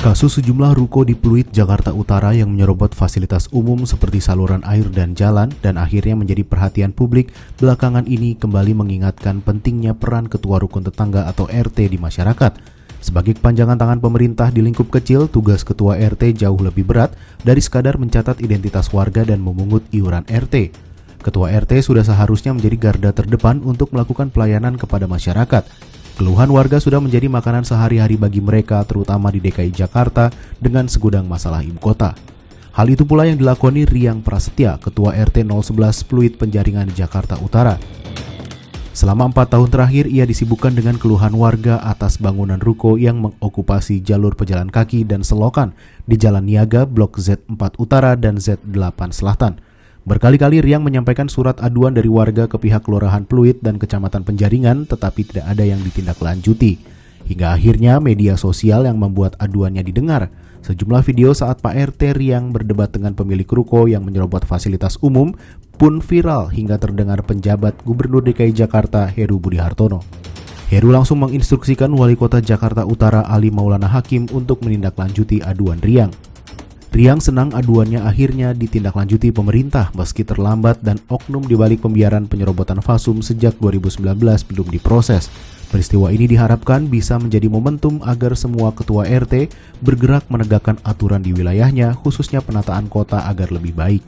Kasus sejumlah ruko di Pluit, Jakarta Utara yang menyerobot fasilitas umum seperti saluran air dan jalan dan akhirnya menjadi perhatian publik belakangan ini kembali mengingatkan pentingnya peran ketua rukun tetangga atau RT di masyarakat. Sebagai kepanjangan tangan pemerintah di lingkup kecil, tugas ketua RT jauh lebih berat dari sekadar mencatat identitas warga dan memungut iuran RT. Ketua RT sudah seharusnya menjadi garda terdepan untuk melakukan pelayanan kepada masyarakat. Keluhan warga sudah menjadi makanan sehari-hari bagi mereka, terutama di DKI Jakarta dengan segudang masalah ibu kota. Hal itu pula yang dilakoni Riang Prasetya, Ketua RT 011 Pluit Penjaringan Jakarta Utara. Selama 4 tahun terakhir, ia disibukkan dengan keluhan warga atas bangunan ruko yang mengokupasi jalur pejalan kaki dan selokan di Jalan Niaga, Blok Z4 Utara dan Z8 Selatan. Berkali-kali Riang menyampaikan surat aduan dari warga ke pihak Kelurahan Pluit dan Kecamatan Penjaringan, tetapi tidak ada yang ditindaklanjuti. Hingga akhirnya media sosial yang membuat aduannya didengar. Sejumlah video saat Pak RT Riang berdebat dengan pemilik ruko yang menyerobot fasilitas umum pun viral hingga terdengar penjabat Gubernur DKI Jakarta Heru Budi Hartono. Heru langsung menginstruksikan Wali Kota Jakarta Utara Ali Maulana Hakim untuk menindaklanjuti aduan Riang. Riang senang aduannya akhirnya ditindaklanjuti pemerintah meski terlambat dan oknum di balik pembiaran penyerobotan Fasum sejak 2019 belum diproses. Peristiwa ini diharapkan bisa menjadi momentum agar semua ketua RT bergerak menegakkan aturan di wilayahnya, khususnya penataan kota agar lebih baik.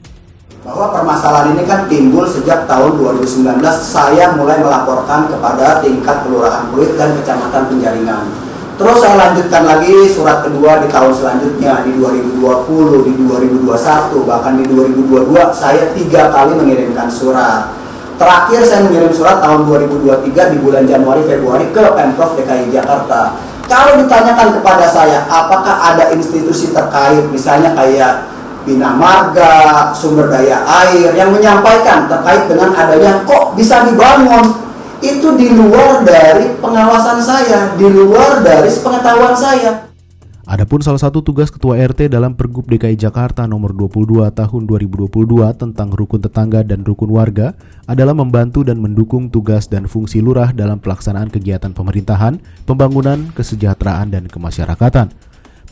Bahwa permasalahan ini kan timbul sejak tahun 2019, saya mulai melaporkan kepada tingkat Kelurahan Pluit dan Kecamatan Penjaringan. Terus saya lanjutkan lagi surat kedua di tahun selanjutnya, di 2020, di 2021, bahkan di 2022, saya 3 kali mengirimkan surat. Terakhir saya mengirim surat tahun 2023 di bulan Januari-Februari ke Pemprov DKI Jakarta. Kalau ditanyakan kepada saya, apakah ada institusi terkait, misalnya kayak Bina Marga, Sumber Daya Air, yang menyampaikan terkait dengan adanya kok bisa dibangun, itu di luar dari pengawasan saya, di luar dari sepengetahuan saya. Adapun salah satu tugas Ketua RT dalam Pergub DKI Jakarta nomor 22 tahun 2022 tentang rukun tetangga dan rukun warga adalah membantu dan mendukung tugas dan fungsi lurah dalam pelaksanaan kegiatan pemerintahan, pembangunan, kesejahteraan, dan kemasyarakatan.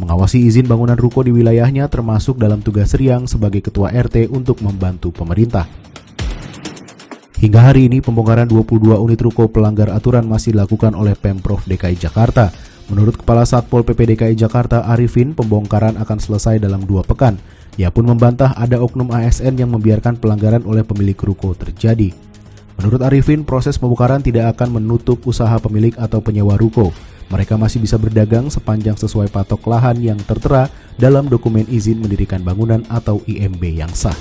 Mengawasi izin bangunan ruko di wilayahnya termasuk dalam tugas Riang sebagai Ketua RT untuk membantu pemerintah. Hingga hari ini pembongkaran 22 unit ruko pelanggar aturan masih dilakukan oleh Pemprov DKI Jakarta. Menurut Kepala Satpol PP DKI Jakarta Arifin, pembongkaran akan selesai dalam 2 pekan. Ia pun membantah ada oknum ASN yang membiarkan pelanggaran oleh pemilik ruko terjadi. Menurut Arifin, proses pembongkaran tidak akan menutup usaha pemilik atau penyewa ruko. Mereka masih bisa berdagang sepanjang sesuai patok lahan yang tertera dalam dokumen izin mendirikan bangunan atau IMB yang sah.